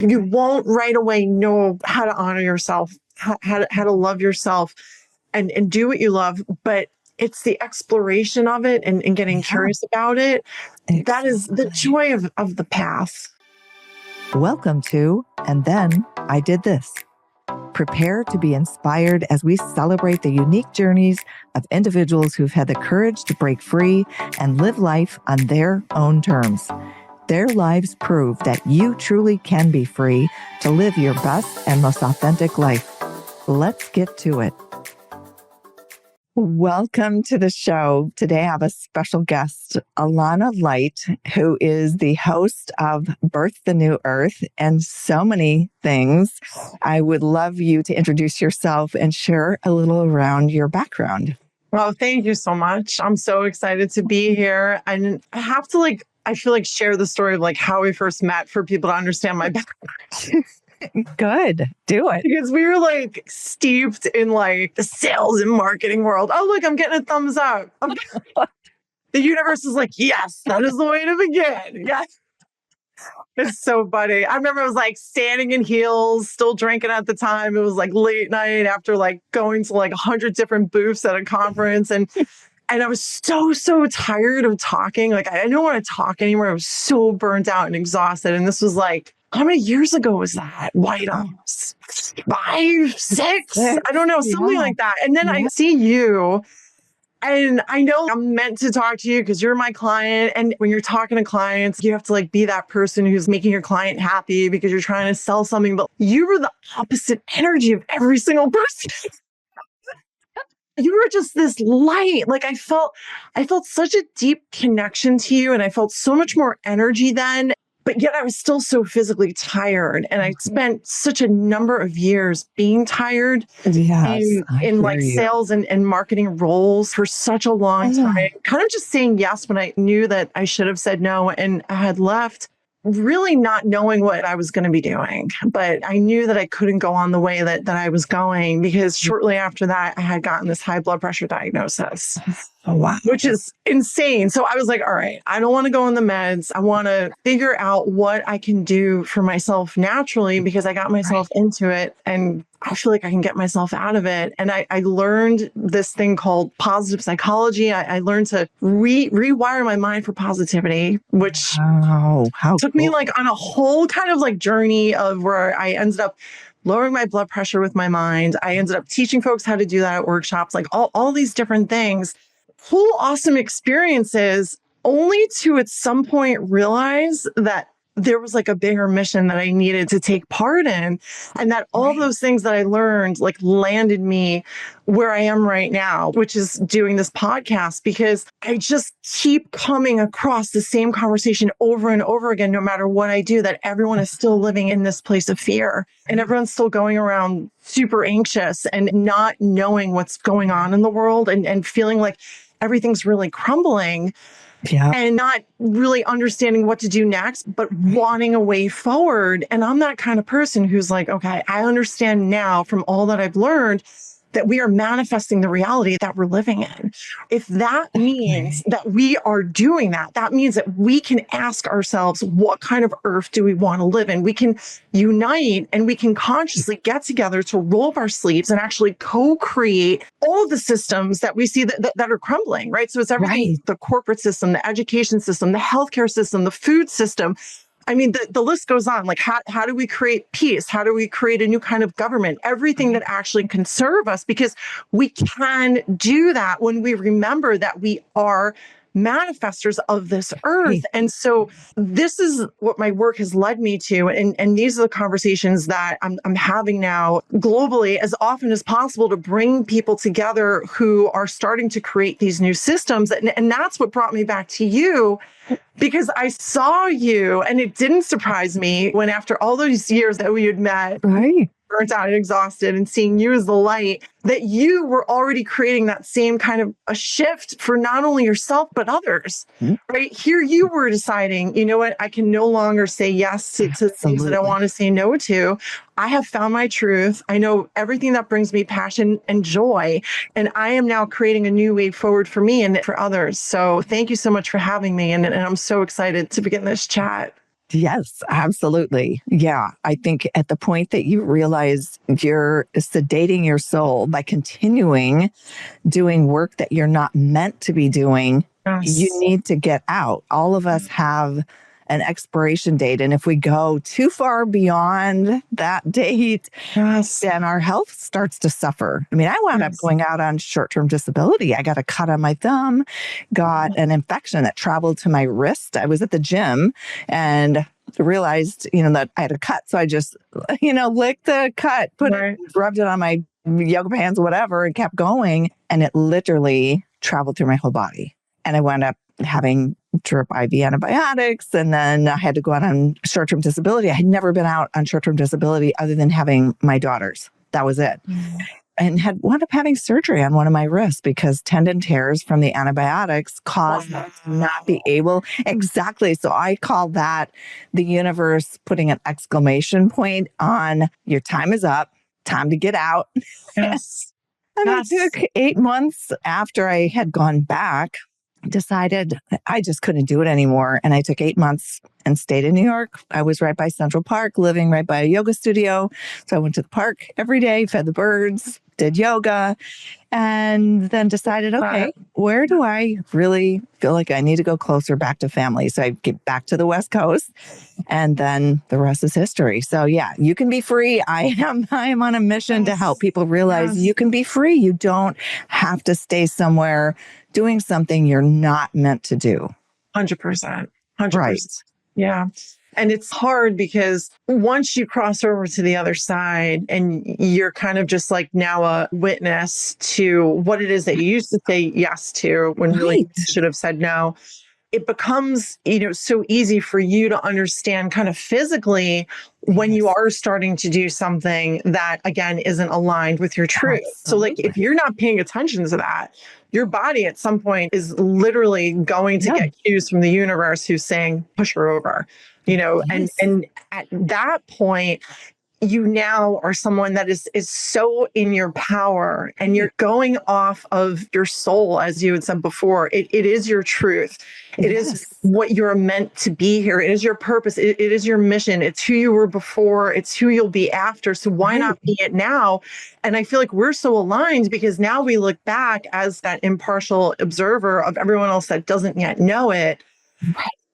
You won't right away know how to honor yourself, how to love yourself and do what you love. But it's the exploration of it and getting curious about it. That is the joy of the path. Welcome to And Then I Did This. Prepare to be inspired as we celebrate the unique journeys of individuals who've had the courage to break free and live life on their own terms. Their lives prove that you truly can be free to live your best and most authentic life. Let's get to it. Welcome to the show. Today I have a special guest, Alana Light, who is the host of Birth the New Earth and so many things. I would love you to introduce yourself and share a little around your background. Well, thank you so much. I'm so excited to be here. And I have to I feel like share the story of how we first met for people to understand my background. Good. Do it. Because we were steeped in the sales and marketing world. Oh, look, I'm getting a thumbs up. The universe is yes, that is the way to begin. Yes. It's so funny. I remember I was standing in heels, still drinking at the time. It was late night after going to 100 different booths at a conference. And I was so tired of talking. I didn't want to talk anymore. I was so burnt out and exhausted. And this was how many years ago was that? White House? 5, 6? I don't know, something like that. And then I see you, and I know I'm meant to talk to you because you're my client. And when you're talking to clients, you have to be that person who's making your client happy because you're trying to sell something. But you were the opposite energy of every single person. You were just this light. I felt such a deep connection to you, and I felt so much more energy then. But yet I was still so physically tired. And I spent such a number of years being tired in sales and marketing roles for such a long time. Kind of just saying yes when I knew that I should have said no. And I had left really not knowing what I was going to be doing. But I knew that I couldn't go on the way that I was going, because shortly after that, I had gotten this high blood pressure diagnosis. Oh, wow. Which is insane. So I was all right, I don't want to go on the meds. I want to figure out what I can do for myself naturally, because I got myself into it and I feel like I can get myself out of it. And I learned this thing called positive psychology. I learned to rewire my mind for positivity, which took me on a whole kind of journey of where I ended up lowering my blood pressure with my mind. I ended up teaching folks how to do that at workshops, all these different things. Whole awesome experiences, only to at some point realize that there was a bigger mission that I needed to take part in, and that all those things that I learned landed me where I am right now, which is doing this podcast, because I just keep coming across the same conversation over and over again, no matter what I do, that everyone is still living in this place of fear, and everyone's still going around super anxious and not knowing what's going on in the world, and feeling everything's really crumbling. Yeah. And not really understanding what to do next, but wanting a way forward. And I'm that kind of person who's okay, I understand now from all that I've learned that we are manifesting the reality that we're living in. If that means that we are doing that, that means that we can ask ourselves, what kind of earth do we want to live in? We can unite and we can consciously get together to roll up our sleeves and actually co-create all of the systems that we see that are crumbling, right? So it's everything, the corporate system, the education system, the healthcare system, the food system. I mean, the list goes on. How do we create peace? How do we create a new kind of government? Everything that actually can serve us, because we can do that when we remember that we are manifestors of this earth. And so this is what my work has led me to. And these are the conversations that I'm having now globally as often as possible to bring people together who are starting to create these new systems. And that's what brought me back to you, because I saw you, and it didn't surprise me when after all those years that we had met, burnt out and exhausted, and seeing you as the light, that you were already creating that same kind of a shift for not only yourself, but others, right? Here you were deciding, you know what, I can no longer say yes to things that I want to say no to. I have found my truth. I know everything that brings me passion and joy, and I am now creating a new way forward for me and for others. So thank you so much for having me. And I'm so excited to begin this chat. Yes, absolutely. Yeah. I think at the point that you realize you're sedating your soul by continuing doing work that you're not meant to be doing, you Yes. need to get out. All of us have an expiration date. And if we go too far beyond that date, Yes. then our health starts to suffer. I mean, I wound up Yes. going out on short-term disability. I got a cut on my thumb, got an infection that traveled to my wrist. I was at the gym and realized, that I had a cut. So I just, licked the cut, Right. rubbed it on my yoga pants, whatever, and kept going. And it literally traveled through my whole body. And I wound up having drip IV antibiotics. And then I had to go out on short-term disability. I had never been out on short-term disability other than having my daughters. That was it. And had wound up having surgery on one of my wrists because tendon tears from the antibiotics caused me to not be able. Exactly. So I call that the universe putting an exclamation point on your time is up, time to get out. Yes. And Yes. it took 8 months after I had gone back, decided I just couldn't do it anymore. And I took 8 months and stayed in New York. I was right by Central Park, living right by a yoga studio. So I went to the park every day, fed the birds, did yoga, and then decided, okay, where do I really feel like I need to go closer back to family? So I get back to the West Coast, and then the rest is history. So yeah, you can be free. I am on a mission to help people realize you can be free. You don't have to stay somewhere doing something you're not meant to do. 100%. 100%. Right. Yeah. And it's hard because once you cross over to the other side and you're kind of just like now a witness to what it is that you used to say yes to when really you should have said no, it becomes, so easy for you to understand kind of physically when you are starting to do something that, again, isn't aligned with your truth. So like, if you're not paying attention to that, your body at some point is literally going to get cues from the universe who's saying, push her over, and at that point, you now are someone that is so in your power and you're going off of your soul, as you had said before. It is your truth. It is what you're meant to be here. It is your purpose. It is your mission. It's who you were before. It's who you'll be after. So why not be it now? And I feel like we're so aligned because now we look back as that impartial observer of everyone else that doesn't yet know it.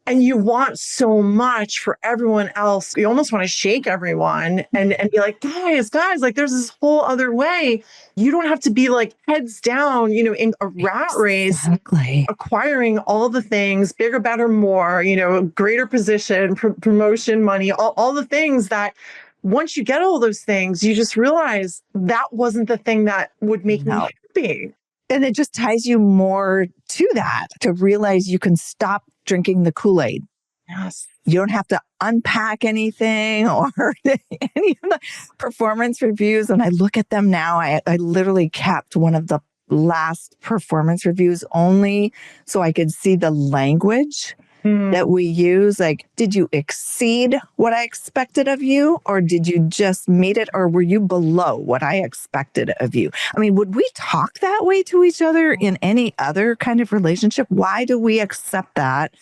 And you want so much for everyone else. You almost want to shake everyone and be like, guys, like there's this whole other way. You don't have to be like heads down, in a rat race, acquiring all the things, bigger, better, more, greater position, promotion, money, all the things that once you get all those things, you just realize that wasn't the thing that would make me happy. And it just ties you more to that, to realize you can stop drinking the Kool-Aid. Yes. You don't have to unpack anything or any of the performance reviews. And I look at them now. I literally kept one of the last performance reviews only so I could see the language that we use. Like, did you exceed what I expected of you? Or did you just meet it? Or were you below what I expected of you? I mean, would we talk that way to each other in any other kind of relationship? Why do we accept that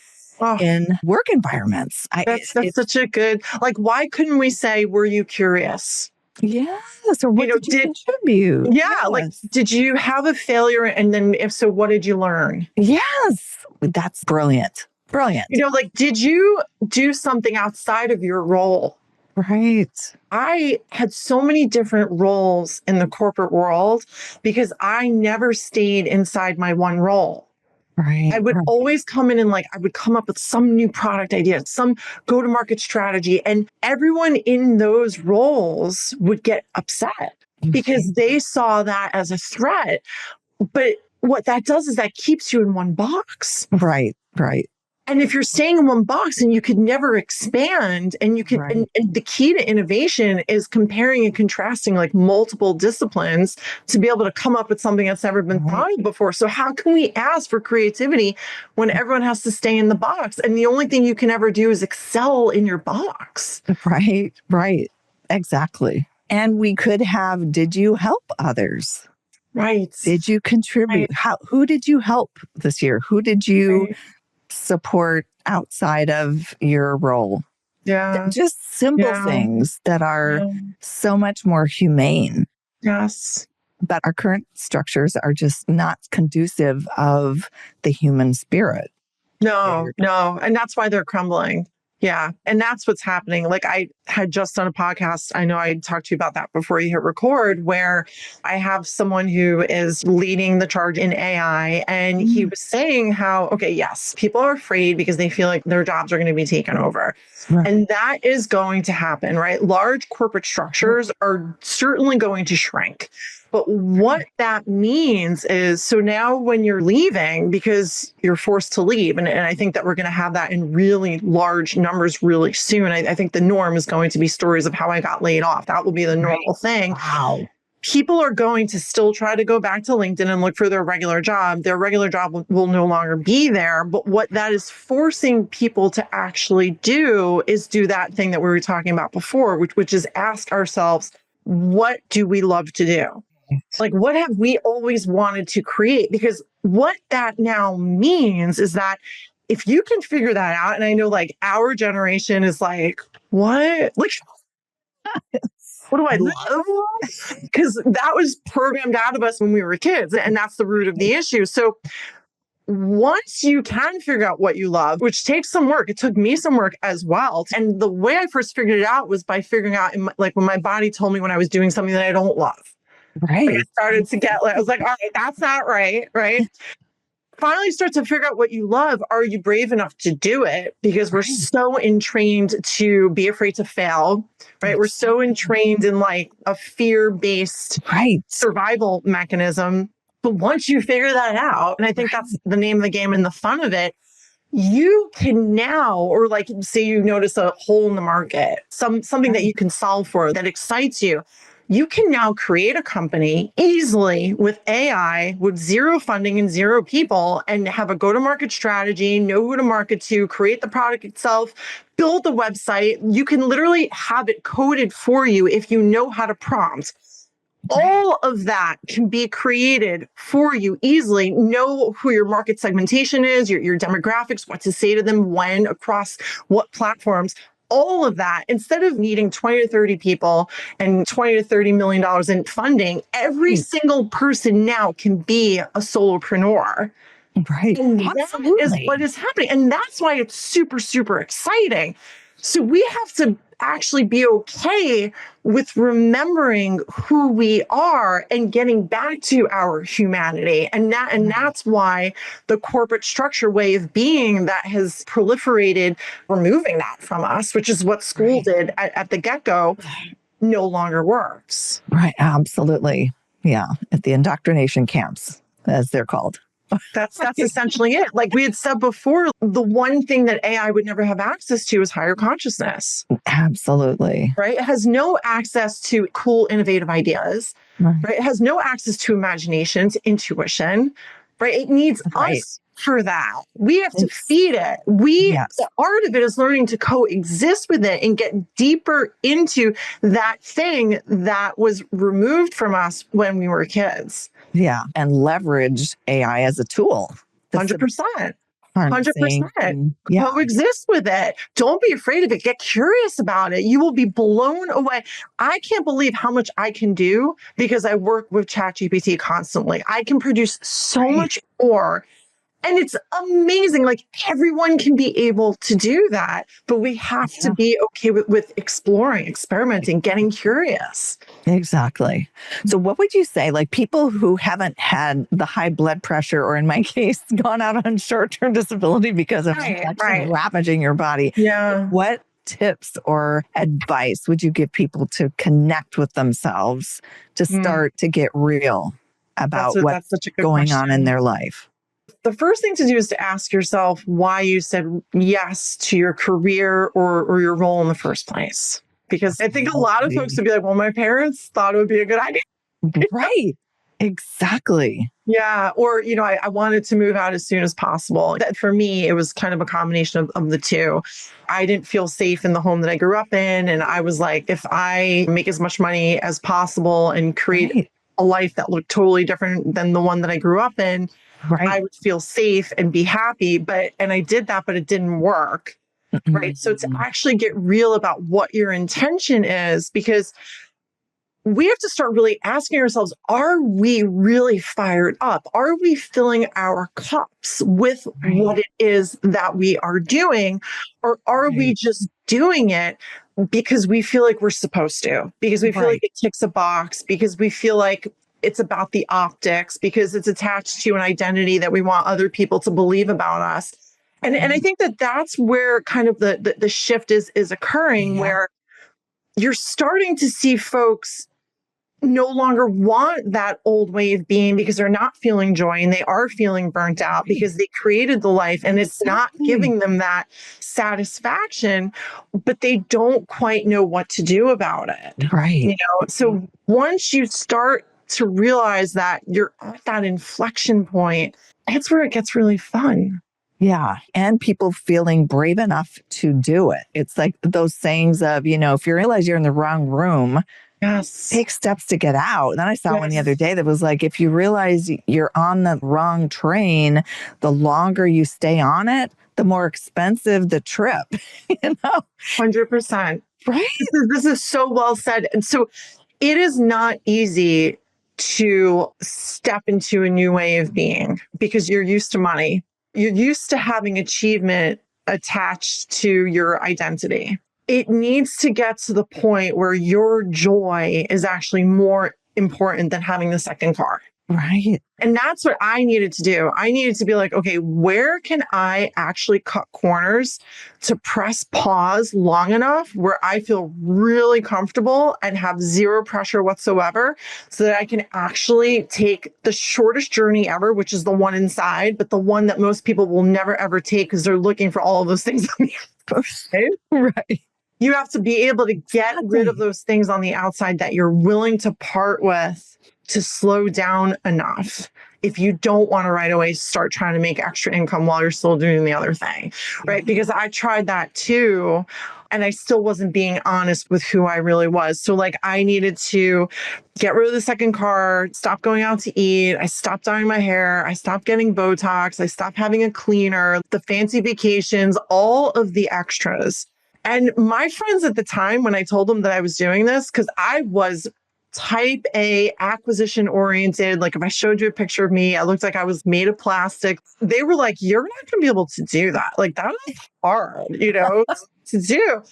in work environments? That's such a good, like, why couldn't we say, were you curious? Yes. Or what did you contribute? Yeah. Like, did you have a failure? And then if so, what did you learn? Yes. That's brilliant. Brilliant. Like, did you do something outside of your role? Right. I had so many different roles in the corporate world because I never stayed inside my one role. Right. I would always come in and I would come up with some new product idea, some go-to-market strategy. And everyone in those roles would get upset because they saw that as a threat. But what that does is that keeps you in one box. Right. Right. And if you're staying in one box and you could never expand and you can, and the key to innovation is comparing and contrasting like multiple disciplines to be able to come up with something that's never been thought of before. So how can we ask for creativity when everyone has to stay in the box? And the only thing you can ever do is excel in your box. Right. Right. Exactly. And we could have, did you help others? Right. Did you contribute? Who did you help this year? Who did you support outside of your role? Yeah. Just simple Yeah. things that are Yeah. so much more humane. Yes. But our current structures are just not conducive of the human spirit. No, no. And that's why they're crumbling. Yeah. And that's what's happening. Like I had just done a podcast. I know I talked to you about that before you hit record, where I have someone who is leading the charge in AI. And he was saying how, okay, yes, people are afraid because they feel like their jobs are going to be taken over. Right. And that is going to happen, right? Large corporate structures are certainly going to shrink. But what that means is, so now when you're leaving, because you're forced to leave, and I think that we're going to have that in really large numbers really soon. I think the norm is going to be stories of how I got laid off. That will be the normal thing. Wow. People are going to still try to go back to LinkedIn and look for their regular job. Their regular job will no longer be there. But what that is forcing people to actually do is do that thing that we were talking about before, which is ask ourselves, what do we love to do? Like, what have we always wanted to create? Because what that now means is that if you can figure that out, and I know like our generation is like, what? Like, what do I love? Because that was programmed out of us when we were kids. And that's the root of the issue. So once you can figure out what you love, which takes some work, it took me some work as well. And the way I first figured it out was by figuring out, like when my body told me when I was doing something that I don't love. Right. Like I started to get, I was like, all right, that's not right. Right. Finally start to figure out what you love. Are you brave enough to do it? Because we're so entrained to be afraid to fail, right? We're so entrained in like a fear-based survival mechanism. But once you figure that out, and I think that's the name of the game and the fun of it, you can now, or like say you notice a hole in the market, something that you can solve for that excites you. You can now create a company easily with AI, with zero funding and zero people, and have a go-to-market strategy, know who to market to, create the product itself, build the website. You can literally have it coded for you if you know how to prompt. All of that can be created for you easily. Know who your market segmentation is, your demographics, what to say to them, when, across what platforms. All of that, instead of needing 20 to 30 people and $20 to $30 million in funding, every single person now can be a solopreneur. Right. And that is what is happening. And that's why it's super, super exciting. So we have to actually be okay with remembering who we are and getting back to our humanity. And that's why the corporate structure way of being that has proliferated, removing that from us, which is what school did at the get-go, no longer works. Right. Absolutely. Yeah. At the indoctrination camps, as they're called. That's essentially it. Like we had said before, the one thing that AI would never have access to is higher consciousness. Absolutely. Right? It has no access to cool, innovative ideas. Right? It has no access to imagination, to intuition. Right? It needs us for that. We have to feed it. The art of it is learning to coexist with it and get deeper into that thing that was removed from us when we were kids. Yeah. And leverage AI as a tool. 100%. 100%. Coexist with it. Don't be afraid of it. Get curious about it. You will be blown away. I can't believe how much I can do because I work with ChatGPT constantly. I can produce so much more. And it's amazing. Like everyone can be able to do that, but we have to be okay with exploring, experimenting, getting curious. Exactly. So what would you say, like people who haven't had the high blood pressure, or in my case, gone out on short-term disability because of ravaging your body? Yeah. What tips or advice would you give people to connect with themselves to start to get real about what's going on in their life? The first thing to do is to ask yourself why you said yes to your career or your role in the first place. Because I think a lot of folks would be like, well, my parents thought it would be a good idea. Right. Exactly. Yeah. Or, I wanted to move out as soon as possible. That for me, it was kind of a combination of the two. I didn't feel safe in the home that I grew up in. And I was like, if I make as much money as possible and create a life that looked totally different than the one that I grew up in, I would feel safe and be happy. And I did that, but it didn't work. right? So to actually get real about what your intention is, because we have to start really asking ourselves, are we really fired up? Are we filling our cups with what it is that we are doing? Or are we just doing it because we feel like we're supposed to, because we feel like it ticks a box, because we feel like it's about the optics, because it's attached to an identity that we want other people to believe about us. And I think that that's where kind of the shift is occurring, where you're starting to see folks no longer want that old way of being because they're not feeling joy and they are feeling burnt out because they created the life and it's not giving them that satisfaction, but they don't quite know what to do about it. Right. So once you start to realize that you're at that inflection point, that's where it gets really fun. Yeah. And people feeling brave enough to do it. It's like those sayings of, if you realize you're in the wrong room, take steps to get out. Then I saw one the other day that was like, if you realize you're on the wrong train, the longer you stay on it, the more expensive the trip, 100%. Right. This is so well said. And so it is not easy to step into a new way of being because you're used to money. You're used to having achievement attached to your identity. It needs to get to the point where your joy is actually more important than having the second car. Right. And that's what I needed to do. I needed to be like, okay, where can I actually cut corners to press pause long enough where I feel really comfortable and have zero pressure whatsoever so that I can actually take the shortest journey ever, which is the one inside, but the one that most people will never, ever take because they're looking for all of those things on the outside. Right. You have to be able to get rid of those things on the outside that you're willing to part with to slow down enough if you don't want to right away start trying to make extra income while you're still doing the other thing, right? Because I tried that too, and I still wasn't being honest with who I really was. So like I needed to get rid of the second car, stop going out to eat. I stopped dyeing my hair. I stopped getting Botox. I stopped having a cleaner, the fancy vacations, all of the extras. And my friends at the time, when I told them that I was doing this, because I was type A acquisition oriented. Like if I showed you a picture of me, I looked like I was made of plastic. They were like, you're not going to be able to do that. Like that is hard, to do.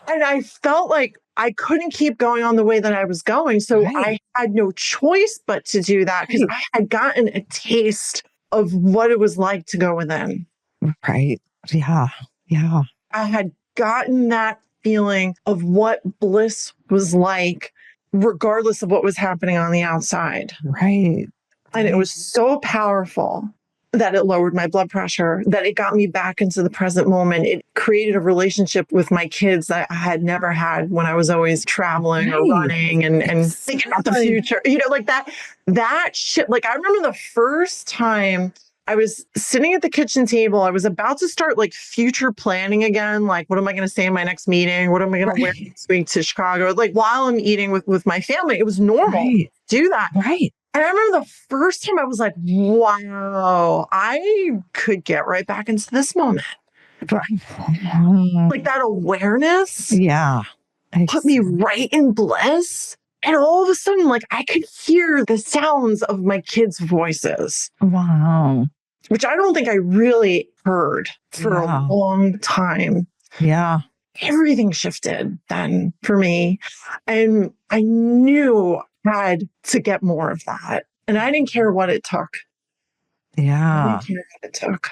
And I felt like I couldn't keep going on the way that I was going. So I had no choice but to do that because I had gotten a taste of what it was like to go within. Right. Yeah. Yeah. I had gotten that feeling of what bliss was like regardless of what was happening on the outside. Right. And it was so powerful that it lowered my blood pressure, that it got me back into the present moment. It created a relationship with my kids that I had never had when I was always traveling or running and thinking about the future. Like that shit. Like I remember the first time I was sitting at the kitchen table. I was about to start like future planning again. Like, what am I going to say in my next meeting? What am I going to wear next week to Chicago? Like while I'm eating with my family, it was normal to do that. Right. And I remember the first time I was like, wow, I could get right back into this moment. Like that awareness. Yeah. Put me right in bliss. And all of a sudden, like I could hear the sounds of my kids' voices. Wow. Which I don't think I really heard for a long time. Yeah. Everything shifted then for me. And I knew I had to get more of that. And I didn't care what it took. Yeah. I didn't care what it took.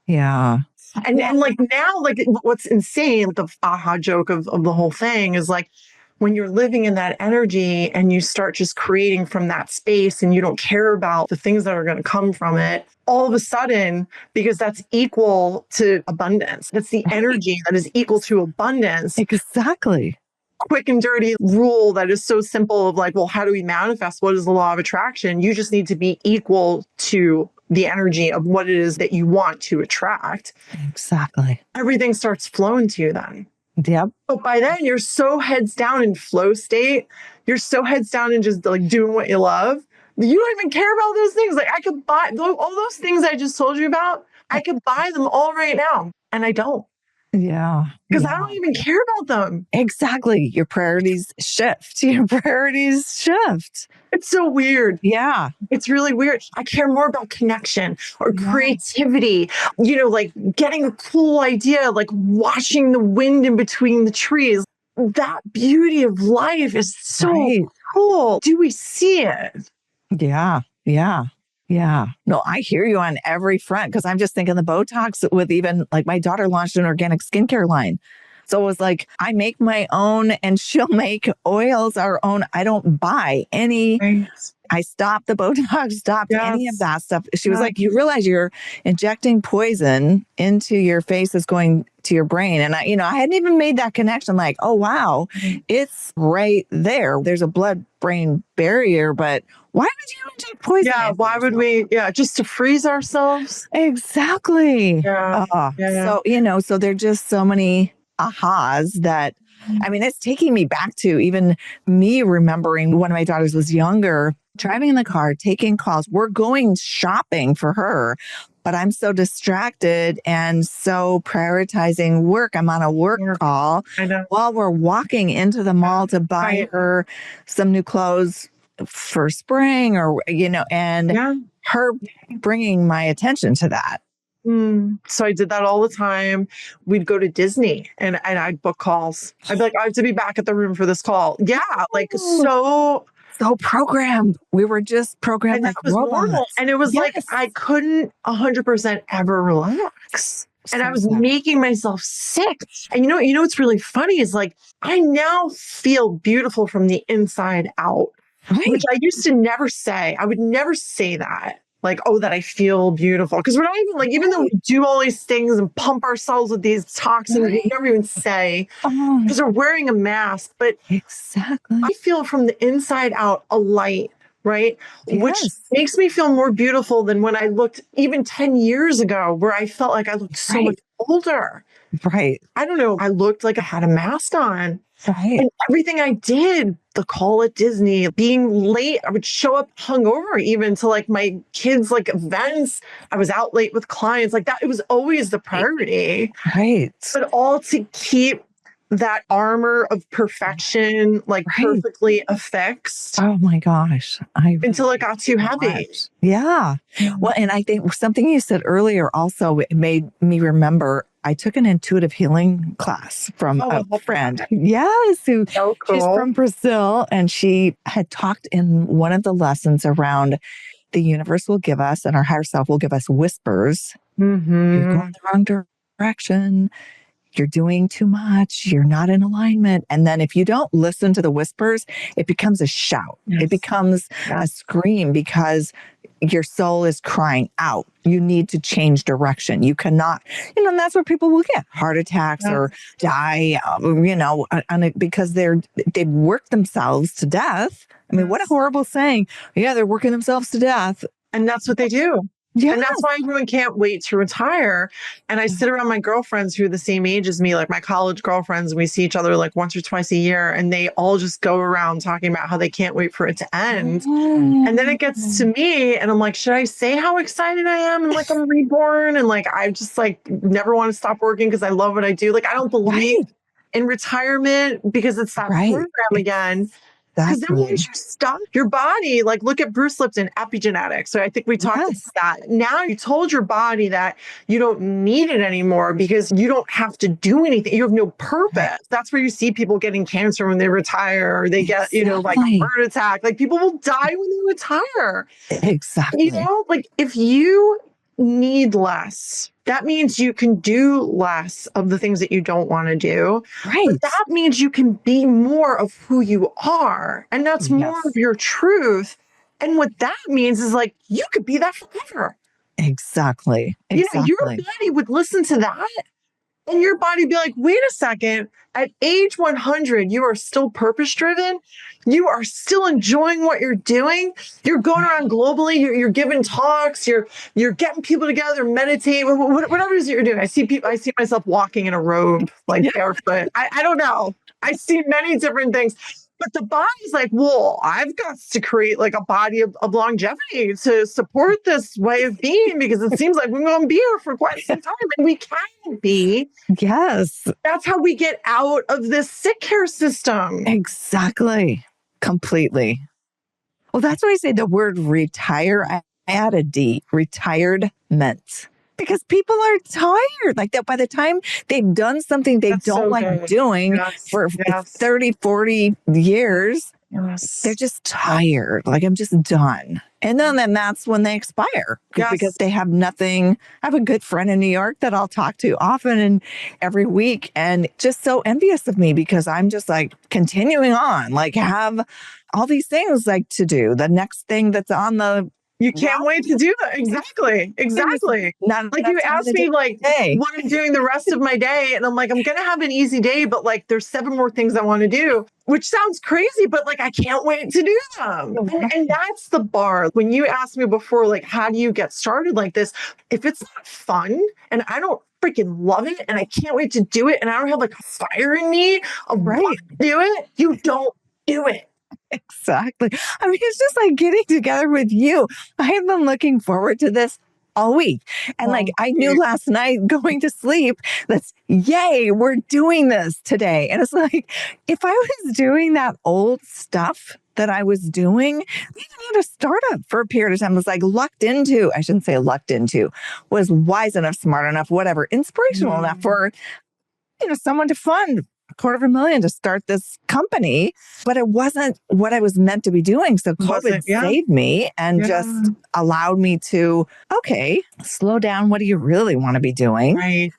Yeah. And like now, like what's insane, the aha joke of the whole thing is like, when you're living in that energy and you start just creating from that space and you don't care about the things that are going to come from it, all of a sudden, because that's equal to abundance, that's the energy that is equal to abundance. Exactly. Quick and dirty rule that is so simple of like, well, how do we manifest? What is the law of attraction? You just need to be equal to the energy of what it is that you want to attract. Exactly. Everything starts flowing to you then. Yep. But by then you're so heads down in flow state. You're so heads down and just like doing what you love. You don't even care about those things. Like I could buy all those things I just told you about. I could buy them all right now. And I don't. Yeah. because I Yeah. don't even care about them. Exactly. Your priorities shift. Your priorities shift. It's so weird. Yeah. It's really weird. I care more about connection or Yeah. creativity, like getting a cool idea, like watching the wind in between the trees. That beauty of life is so Right. cool. Do we see it? Yeah. Yeah. Yeah. No, I hear you on every front because I'm just thinking the Botox with even like my daughter launched an organic skincare line. So it was like, I make my own and she'll make oils our own. I don't buy any. Right. I stopped the Botox, stopped any of Yes. that stuff. She was Yeah. like, you realize you're injecting poison into your face is going to your brain. And I hadn't even made that connection. Like, oh, wow, it's right there. There's a blood brain barrier, but why would you inject poison? Yeah. into Why would yourself? we? Yeah. Just to freeze ourselves. Exactly. Yeah. Yeah. So there are just so many ahas that, I mean, it's taking me back to even me remembering when my daughters was younger, driving in the car, taking calls. We're going shopping for her, but I'm so distracted and so prioritizing work. I'm on a work call I know. while we're walking into the mall to buy Right. her some new clothes for spring and Yeah. her bringing my attention to that. So I did that all the time. We'd go to Disney and I'd book calls. I'd be like, I have to be back at the room for this call. Yeah. Like So programmed. We were just programmed and that like was normal. robots. And it was like, Yes. I couldn't 100% ever relax. And I was making myself sick. And what's really funny is like, I now feel beautiful from the inside out, Right. which I used to never say. I would never say that. Like, oh, that I feel beautiful. Because we're not even like, even though we do all these things and pump ourselves with these toxins, we never even say because we're wearing a mask. But exactly. I feel from the inside out a light, right? Yes. Which makes me feel more beautiful than when I looked even 10 years ago, where I felt like I looked so much older. Right. I don't know. I looked like I had a mask on. Right. And everything I did, the call at Disney, being late, I would show up hungover even to like my kids' like events. I was out late with clients like that. It was always the priority. Right. But all to keep that armor of perfection like perfectly affixed. Oh my gosh. Until it got too heavy. Yeah. Well, and I think something you said earlier also made me remember I took an intuitive healing class from a friend. Yes. She's from Brazil. And she had talked in one of the lessons around the universe will give us and our higher self will give us whispers. You're going the wrong direction. You're doing too much. You're not in alignment. And then if you don't listen to the whispers, it becomes a shout. It becomes a scream because your soul is crying out. You need to change direction. You cannot, and that's where people will get heart attacks or die, because they've worked themselves to death. I mean, what a horrible saying. Yeah, they're working themselves to death. And that's what they do. Yeah. And that's why everyone can't wait to retire. And I sit around my girlfriends who are the same age as me, like my college girlfriends, and we see each other like once or twice a year. And they all just go around talking about how they can't wait for it to end. And then it gets to me and I'm like, should I say how excited I am? And like, I'm reborn. And like, I just like never want to stop working because I love what I do. Like, I don't believe in retirement because it's that program again. Because then once you stop your body, like look at Bruce Lipton, epigenetics. So I think we talked about that. Now you told your body that you don't need it anymore because you don't have to do anything. You have no purpose. That's where you see people getting cancer when they retire or they get, like a heart attack. Like people will die when they retire. Exactly. Like if you need less, that means you can do less of the things that you don't want to do. Right. But that means you can be more of who you are. And that's more of your truth. And what that means is like, you could be that forever. Exactly. Your body would listen to that. And your body be like, wait a second, at age 100, you are still purpose driven. You are still enjoying what you're doing. You're going around globally. You're giving talks. You're getting people together, meditate, whatever it is that you're doing. I see myself walking in a robe, like barefoot. I don't know. I see many different things. But the body's like, well, I've got to create like a body of longevity to support this way of being because it seems like we're going to be here for quite some time and we can be. Yes, That's how we get out of this sick care system. exactly. Completely. Well, that's why I say the word retire. I add a D, retired meant. Because people are tired. Like that by the time they've done something they That's don't so like good. doing Yes, for yes, 30, 40 years, yes. they're just tired. Like, I'm just done. And then that's when they expire because Yes. they have nothing. I have a good friend in New York that I'll talk to often and every week, and just so envious of me because I'm just like continuing on, like have all these things like to do. The next thing that's on the You can't wait to do that. Exactly. Exactly. not Like enough you time in asked the me like day. what I'm doing the rest of my day. And I'm like, I'm gonna have an easy day, but like there's 7 more things I want to do, which sounds crazy, but like I can't wait to do them. And that's the bar. When you asked me before, like, how do you get started like this? If it's not fun and I don't freaking love it and I can't wait to do it, and I don't have like a fire in me of Right. want to do it, you don't do it. Exactly. I mean, it's just like getting together with you. I have been looking forward to this all week. And like, I knew last night going to sleep, that's yay, we're doing this today. And it's like, if I was doing that old stuff that I was doing, even at a startup for a period of time, was like lucked into, I shouldn't say lucked into, was wise enough, smart enough, whatever, inspirational enough for, someone to fund $250,000 to start this company, but it wasn't what I was meant to be doing. So COVID saved me and just allowed me to, okay, slow down. What do you really want to be doing? Right.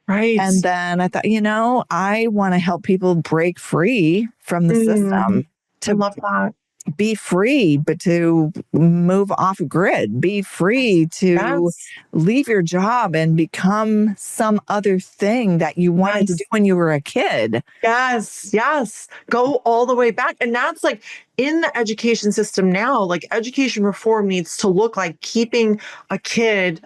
Right. And then I thought, I want to help people break free from the system. I love that. Be free, but to move off grid, be free to leave your job and become some other thing that you wanted to do when you were a kid. Yes. Yes. Go all the way back. And that's like in the education system now, like education reform needs to look like keeping a kid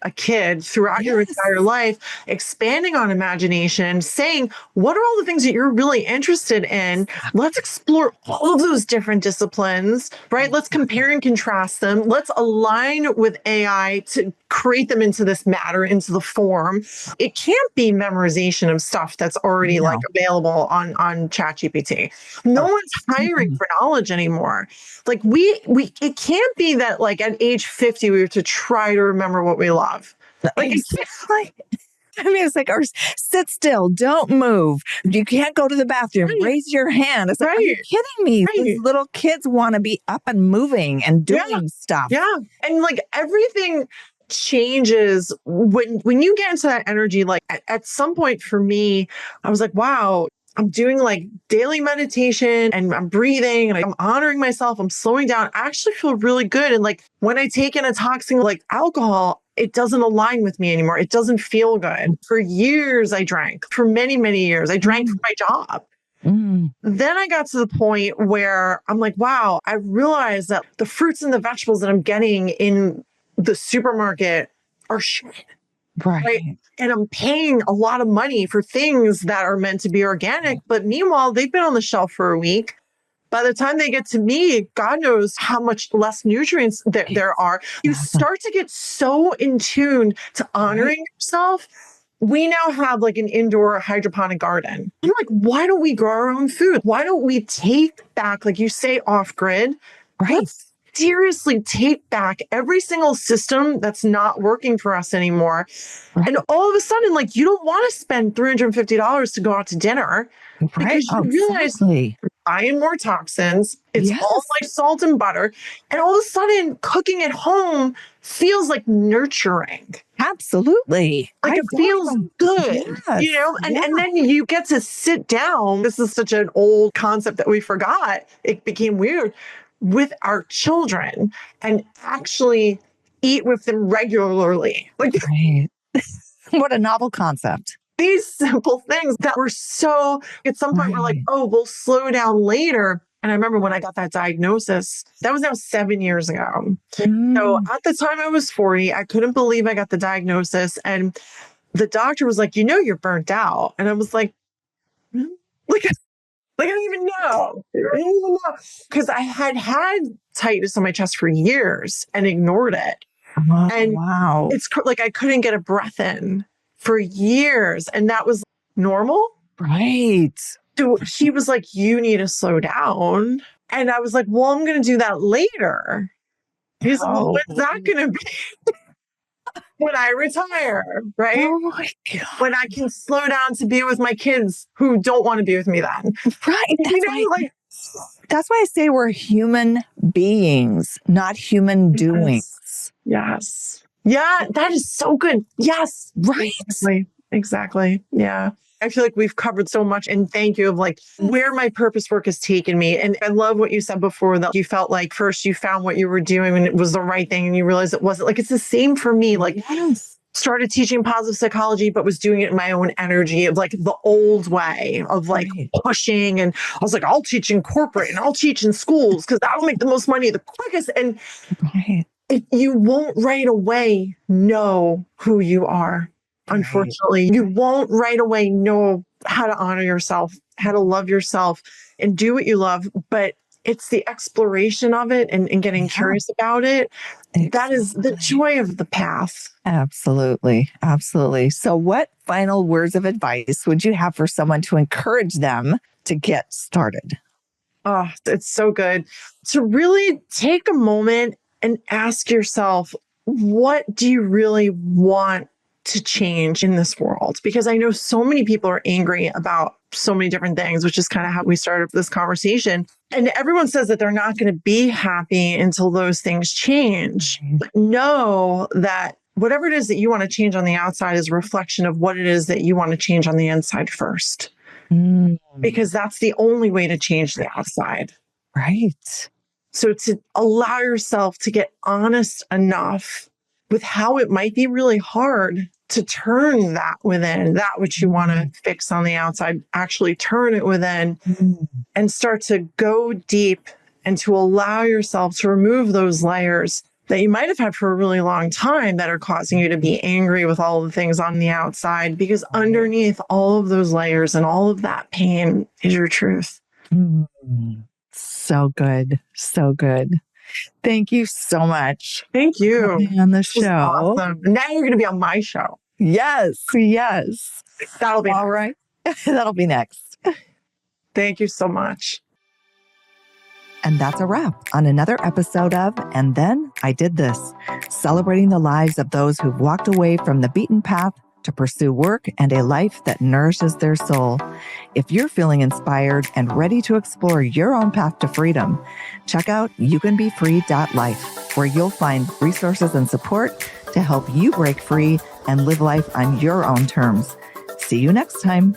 throughout your entire life, expanding on imagination, saying, what are all the things that you're really interested in? Let's explore all of those different disciplines, right? Let's compare and contrast them. Let's align with AI to create them into this matter, into the form. It can't be memorization of stuff that's already like available on ChatGPT. No one's hiring for knowledge anymore. Like it can't be that like at age 50 we have to try to remember what we love. Like it's like, or sit still, don't move. You can't go to the bathroom. Raise your hand. It's like, are you kidding me? These little kids want to be up and moving and doing stuff. Yeah, and like everything changes when you get into that energy. Like at some point for me, I was like, wow. I'm doing like daily meditation and I'm breathing and I'm honoring myself. I'm slowing down. I actually feel really good. And like when I take in a toxin like alcohol, it doesn't align with me anymore. It doesn't feel good. For years, I drank. For many, many years, I drank for my job. Then I got to the point where I'm like, wow, I realized that the fruits and the vegetables that I'm getting in the supermarket are shit. Right. And I'm paying a lot of money for things that are meant to be organic. But meanwhile, they've been on the shelf for a week. By the time they get to me, God knows how much less nutrients there are. You start to get so in tune to honoring yourself. We now have like an indoor hydroponic garden. I'm like, why don't we grow our own food? Why don't we take back, like you say, off grid? Let's seriously take back every single system that's not working for us anymore. And all of a sudden, like you don't want to spend $350 to go out to dinner because you realize you're buying more toxins. It's all like salt and butter. And all of a sudden, cooking at home feels like nurturing. Absolutely. Like it feels good, and then you get to sit down. This is such an old concept that we forgot. It became weird with our children and actually eat with them regularly. Like what a novel concept. These simple things that were so, at some point we're like, oh, we'll slow down later. And I remember when I got that diagnosis, that was now 7 years ago. So at the time I was 40, I couldn't believe I got the diagnosis. And the doctor was like, you're burnt out. And I was like, Like, I didn't even know. I didn't even know. Because I had tightness on my chest for years and ignored it. Oh, And wow. it's like I couldn't get a breath in for years. And that was normal. Right. So he was like, you need to slow down. And I was like, well, I'm going to do that later. He's like, well, when's that going to be? When I retire, right? Oh my God. When I can slow down to be with my kids who don't want to be with me then. Right. That's why I say we're human beings, not human doings. Yes. Yeah, that is so good. Yes. Right. Exactly. Yeah. I feel like we've covered so much, and thank you of like where my purpose work has taken me. And I love what you said before, that you felt like first you found what you were doing and it was the right thing and you realized it wasn't. Like, it's the same for me. Like, started teaching positive psychology, but was doing it in my own energy of like the old way of like pushing. And I was like, I'll teach in corporate and I'll teach in schools because that'll make the most money the quickest. And you won't right away know who you are. Unfortunately, you won't right away know how to honor yourself, how to love yourself and do what you love. But it's the exploration of it and getting curious about it. Exactly. That is the joy of the path. Absolutely. Absolutely. So what final words of advice would you have for someone to encourage them to get started? Oh, it's so good to really take a moment and ask yourself, what do you really want to change in this world? Because I know so many people are angry about so many different things, which is kind of how we started this conversation. And everyone says that they're not going to be happy until those things change. But know that whatever it is that you want to change on the outside is a reflection of what it is that you want to change on the inside first. Because that's the only way to change the outside. Right. So to allow yourself to get honest enough with how it might be really hard to turn that within, that which you want to fix on the outside, actually turn it within and start to go deep and to allow yourself to remove those layers that you might have had for a really long time that are causing you to be angry with all the things on the outside, because underneath all of those layers and all of that pain is your truth. So good. So good. Thank you so much. Thank you. On the show. Awesome. Now you're going to be on my show. Yes. Yes. That'll be all right. That'll be next. Thank you so much. And that's a wrap on another episode of And Then I Did This, celebrating the lives of those who've walked away from the beaten path to pursue work and a life that nourishes their soul. If you're feeling inspired and ready to explore your own path to freedom, check out youcanbefree.life, where you'll find resources and support to help you break free and live life on your own terms. See you next time.